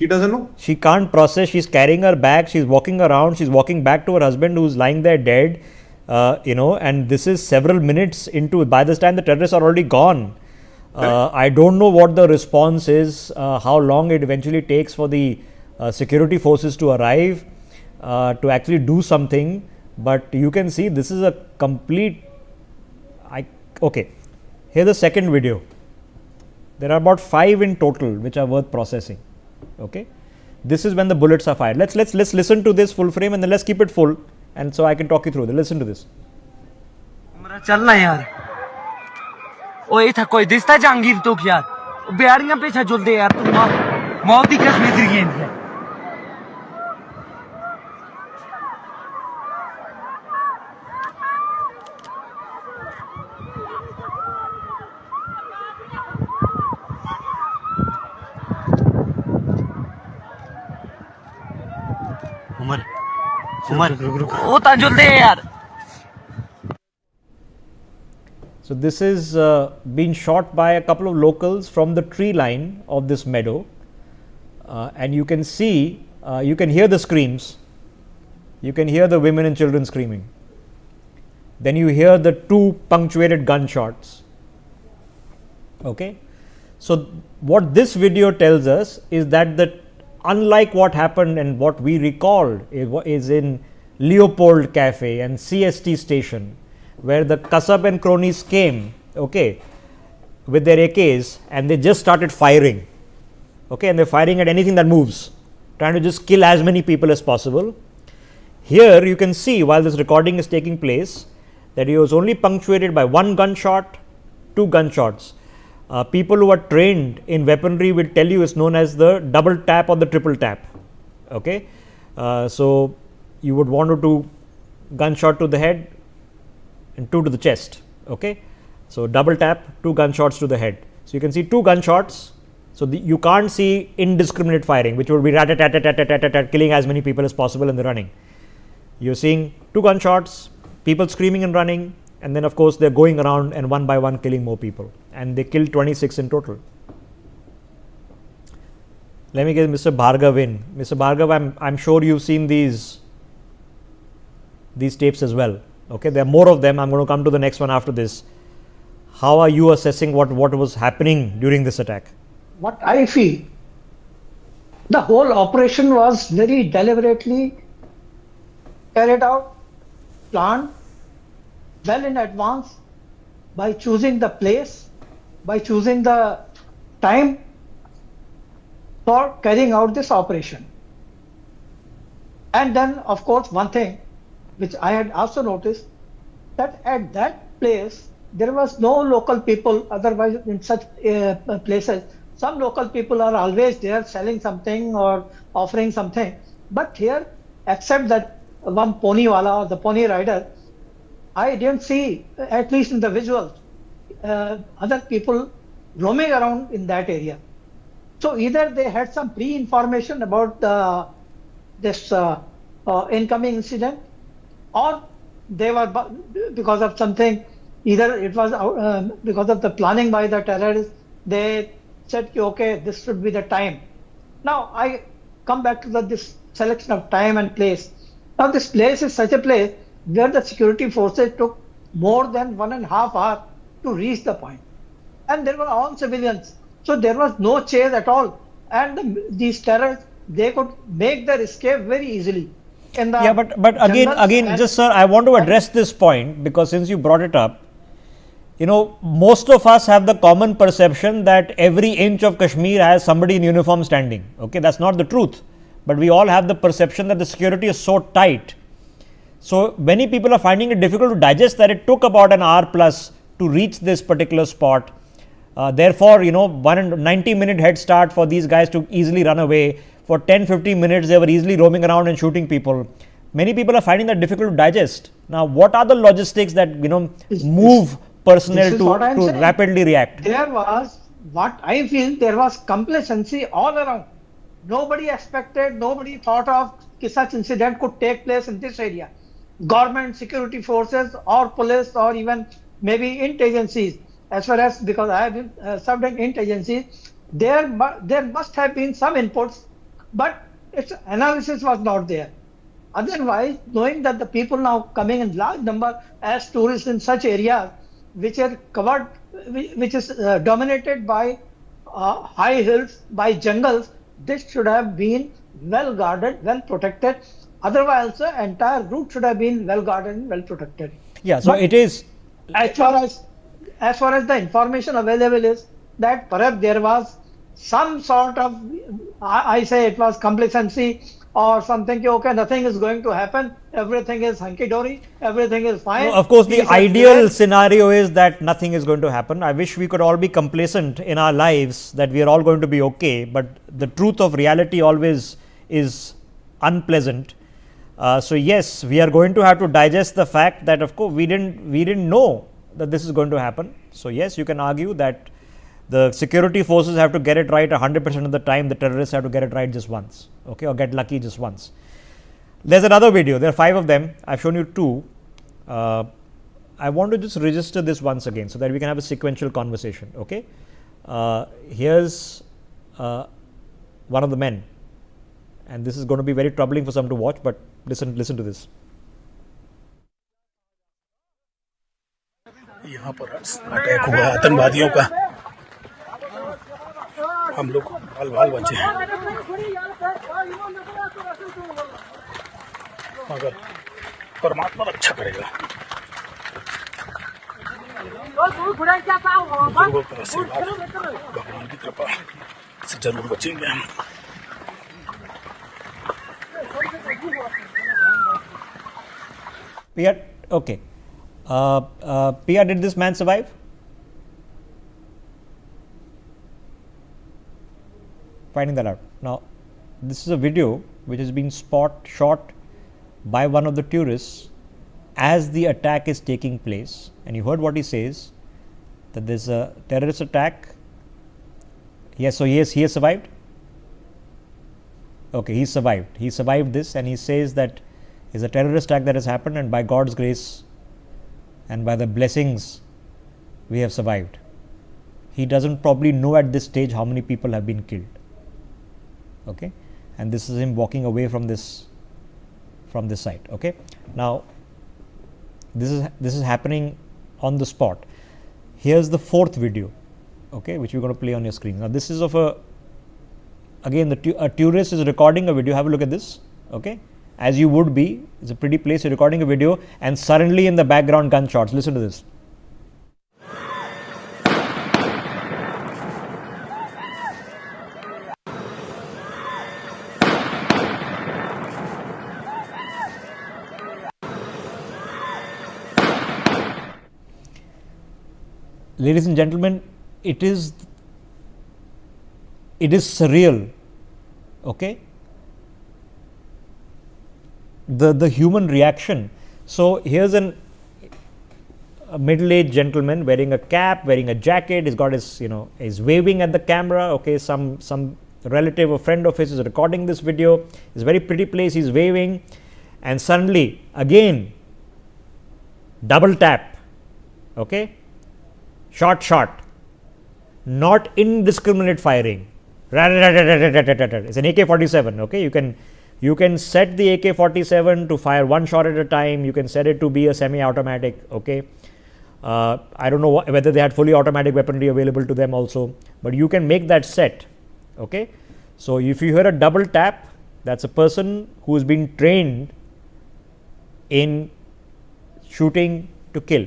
She doesn't know. She can't process. She's carrying her bag. She's walking around. She's walking back to her husband who's lying there dead. And this is several minutes into. By this time, the terrorists are already gone. I don't know what the response is. How long it eventually takes for the security forces to arrive to actually do something. But you can see this is a complete. Okay. Here's the second video. There are about 5 in total which are worth processing. Okay, this is when the bullets are fired. Let's listen to this full frame and then let's keep it full, and so I can talk you through. Listen to this. चलना यार ओ ये था कोई दिसता जहांगीर तो यार बिहारियां पीछे जुलदे यार तू मौत दी कसम दी गेंद है उमर ओ ता जुलदे यार. So this is being shot by a couple of locals from the tree line of this meadow, and you can see, you can hear the screams, you can hear the women and children screaming. Then you hear the 2 punctuated gunshots. Okay, so what this video tells us is that unlike what happened and what we recalled is in Leopold Cafe and CST station, where the Kasab and cronies came, okay, with their AKs and they just started firing, okay, and they're firing at anything that moves, trying to just kill as many people as possible. Here you can see, while this recording is taking place, that he was only punctuated by 1 gunshot, 2 gunshots. People who are trained in weaponry will tell you it's known as the double tap or the triple tap. Okay, so you would want to do gunshot to the head and 2 to the chest. Okay, so double tap, 2 gunshots to the head. So you can see 2 gunshots. So you can't see indiscriminate firing, which would be rat tat tat tat tat tat tat, killing as many people as possible in the running. You're seeing 2 gunshots, people screaming and running, and then of course they're going around and one by one killing more people, and they killed 26 in total. Let me get Mr. Bhargava in. Mr. Bhargava, I'm sure you've seen these tapes as well. Okay, there are more of them. I'm going to come to the next one after this. How are you assessing what was happening during this attack? What I feel, the whole operation was very deliberately carried out, planned well in advance, by choosing the place, by choosing the time for carrying out this operation. And then, of course, one thing which I had also noticed, that at that place there was no local people. Otherwise, in such places, some local people are always there selling something or offering something. But here, except that one pony wala or the pony rider, I didn't see, at least in the visuals, other people roaming around in that area. So either they had some pre-information about this incoming incident, or they were, because of something, either it was because of the planning by the terrorists, they said, okay, this should be the time. Now I come back to this selection of time and place. Now this place is such a place where the security forces took more than 1.5 hours to reach the point, and there were all civilians, so there was no chase at all, and these terrorists, they could make their escape very easily. Yeah, but again, just sir, I want to address this point, because since you brought it up, most of us have the common perception that every inch of Kashmir has somebody in uniform standing. Okay, that's not the truth, but we all have the perception that the security is so tight. So many people are finding it difficult to digest that it took about an hour plus to reach this particular spot. Therefore, 90-minute head start for these guys to easily run away. For 10-15 minutes, they were easily roaming around and shooting people. Many people are finding that difficult to digest. Now, what are the logistics that move personnel to rapidly react? There was, what I feel, there was complacency all around. Nobody expected, nobody thought of such incident could take place in this area. Government, security forces, or police, or even maybe int agencies. As far as, because I have been served in int agencies, there must have been some inputs but its analysis was not there. Otherwise, knowing that the people now coming in large number as tourists in such areas which are covered, which is dominated by high hills, by jungles, this should have been well guarded, well protected. Otherwise, the entire route should have been well guarded and well protected. Yeah, so But it is. as far as the information available is that perhaps there was some sort of, I say it was complacency or something. Okay, nothing is going to happen, everything is hunky dory, everything is fine. No, of course, the Peace ideal everywhere. scenario is that nothing is going to happen. I wish we could all be complacent in our lives that we are all going to be okay, but the truth of reality always is unpleasant. So yes, we are going to have to digest the fact that of course we didn't know that this is going to happen. So yes, you can argue that the security forces have to get it right 100% of the time. The terrorists have to get it right just once, okay, or get lucky just once. There's another video. There are 5 of them. I've shown you 2. I want to just register this once again so that we can have a sequential conversation. Okay, here's one of the men, and this is going to be very troubling for some to watch. But listen to this. यहाँ पर attack हुआ आतंकवादियों का, हम लोग बाल बाल बचे हैं, मगर परमात्मा रक्षा करेगा। बुजुर्गों का आशीर्वाद, भगवान की कृपा से जरूर बचेंगे हम। Pia, okay. Pia, did this man survive? Finding that out. Now, this is a video which has been shot by one of the tourists as the attack is taking place. And you heard what he says, that there's a terrorist attack. Yes, so yes, he has survived. Okay, he survived. He survived this, and he says that it's a terrorist attack that has happened, and by God's grace and by the blessings, we have survived. He doesn't probably know at this stage how many people have been killed. Okay, and this is him walking away from this site. Okay, now this is happening on the spot. Here's the 4th video, okay, which we're going to play on your screen. Now this is of a tourist is recording a video. Have a look at this. Okay, as you would be, it's a pretty place. You're recording a video, and suddenly in the background, gunshots. Listen to this. Ladies and gentlemen, it is surreal. Okay, the human reaction. So here's a middle-aged gentleman wearing a cap, wearing a jacket. He's got his, he's waving at the camera. Okay, some relative or friend of his is recording this video. It's a very pretty place. He's waving, and suddenly again double tap. Okay, shot, not indiscriminate firing. It's an AK-47. Okay, you can set the AK-47 to fire 1 shot at a time. You can set it to be a semi-automatic. Okay, I don't know whether they had fully automatic weaponry available to them also, but you can make that set. Okay, so if you hear a double tap, that's a person who's been trained in shooting to kill,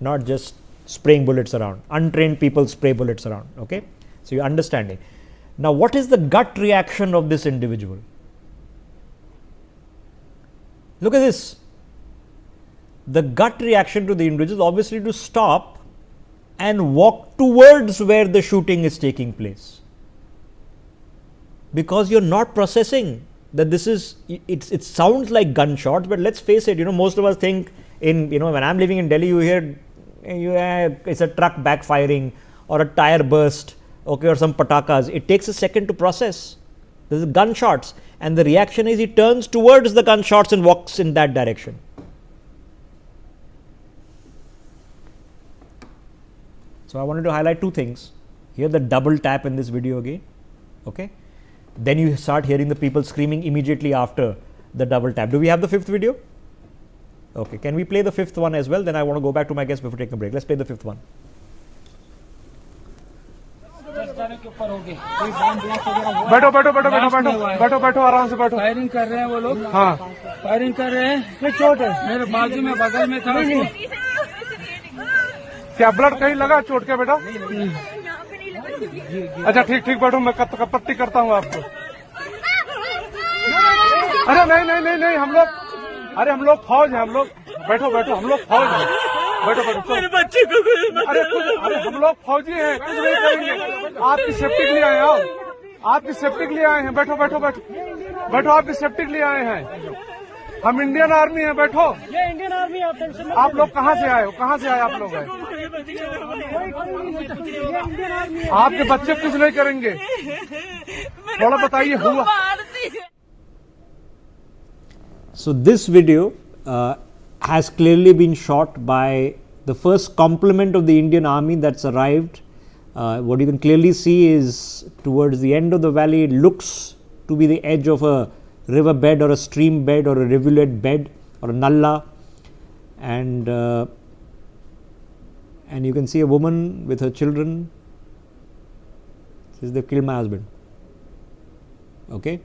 not just spraying bullets around. Untrained people spray bullets around. Okay, so you're understanding. Now, what is the gut reaction of this individual? Look at this. The gut reaction to the individual is obviously to stop and walk towards where the shooting is taking place, because you're not processing that this is, it sounds like gunshots, but let's face it, most of us think when I'm living in Delhi, you hear it's a truck backfiring or a tire burst, okay, or some patakas. It takes a second to process. This is gunshots, and the reaction is he turns towards the gunshots and walks in that direction. So I wanted to highlight 2 things. Here the double tap in this video again. Okay, then you start hearing the people screaming immediately after the double tap. Do we have the fifth video? Okay, can we play the fifth one as well? Then I want to go back to my guest before taking a break. Let's play the fifth one. बैठो बैठो बैठो बैठो बैठो बैठो बैठो आराम से बैठो। फायरिंग कर रहे हैं वो लोग। हाँ फायरिंग कर रहे हैं। चोट है मेरे बाजू में बगल में था उसको। क्या ब्लड कहीं लगा चोट के बेटा? अच्छा ठीक ठीक बैठो, मैं पट्टी करता हूँ आपको। अरे नहीं नहीं नहीं नहीं, हम लोग फौज हैं, हम लोग बैठो बैठो, हम लोग फौज हैं, बैठो बैठो। मेरे बच्चे को अरे हम लोग फौजी हैं, कुछ नहीं करेंगे, आपकी सेफ्टी के लिए आए हैं, आपकी सेफ्टी के लिए आए हैं, बैठो बैठो बैठो बैठो, आपकी सेफ्टी के लिए आए हैं, हम इंडियन आर्मी हैं, बैठो। ये इंडियन आर्मी आप लोग कहाँ से आए हो? कहाँ से आए आप लोग? आपके बच्चे कुछ नहीं करेंगे, थोड़ा बताइए हुआ। So this video has clearly been shot by the first complement of the Indian Army that's arrived. What you can clearly see is towards the end of the valley, it looks to be the edge of a river bed or a stream bed or a rivulet bed or a nalla, and you can see a woman with her children. Says they've killed my husband. Okay.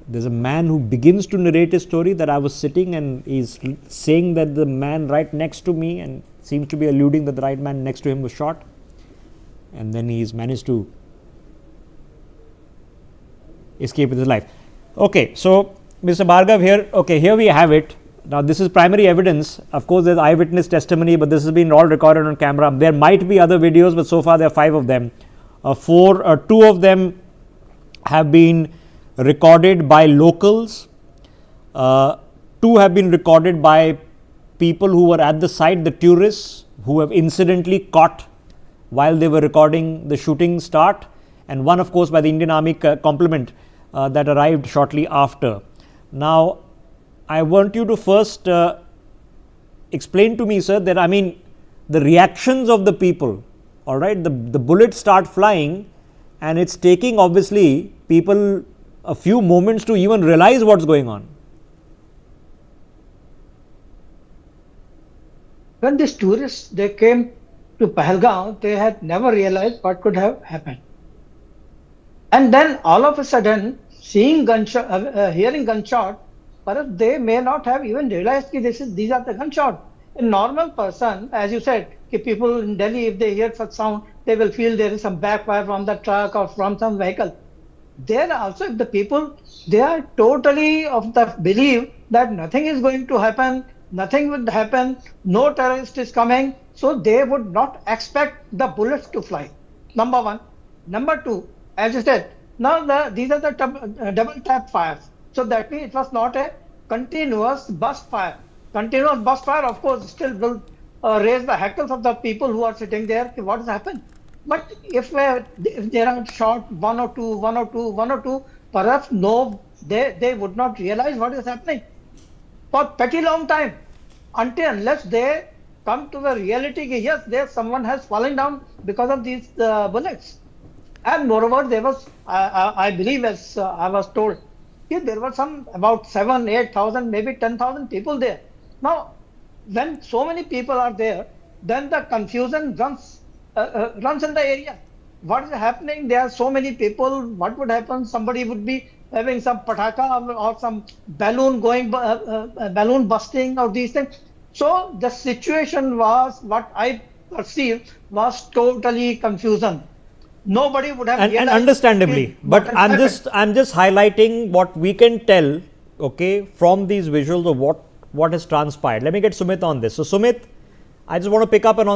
There's a man who begins to narrate a story that I was sitting, and he's saying that the man right next to me, and seems to be alluding that the right man next to him was shot, and then he's managed to escape with his life. Okay, so Mr. Bhargav here, okay, here we have it. Now this is primary evidence. Of course there's eyewitness testimony, but this has been all recorded on camera. There might be other videos, but so far there are 5 of them. 2 of them have been recorded by locals, 2 have been recorded by people who were at the site, the tourists who have incidentally caught while they were recording the shooting start, and 1 of course by the Indian Army complement that arrived shortly after. Now I want you to first explain to me, sir, that I mean the reactions of the people, all right, the bullets start flying and it's taking obviously people a few moments to even realize what's going on. When these tourists, they came to Pahalgam, they had never realized what could have happened. And then all of a sudden, seeing gunshot, hearing gunshot, perhaps they may not have even realized that these are the gunshots. A normal person, as you said, people in Delhi, if they hear such sound, they will feel there is some backfire from the truck or from some vehicle. There also, if the people, they are totally of the belief that nothing is going to happen, nothing would happen, no terrorist is coming, so they would not expect the bullets to fly. Number 1. Number 2, as you said, now these are the double tap fires. So that means it was not a continuous burst fire. Continuous burst fire, of course, still will raise the hackles of the people who are sitting there. What has happened? But if there are shot one or two, perhaps no, they would not realize what is happening for pretty long time, unless they come to the reality that yes, there someone has fallen down because of these bullets. And moreover, there was, I believe, as I was told, there were some about 7,000-8,000, maybe 10,000 people there. Now, when so many people are there, then the confusion runs in the area. What is happening? There are so many people. What would happen? Somebody would be having some pataka or some balloon going, balloon busting or these things. So the situation was, what I perceived, was totally confusion. Nobody would have and understandably, but I'm just highlighting what we can tell, okay, from these visuals of what has transpired. Let me get Sumit on this. So Sumit, I just want to pick up on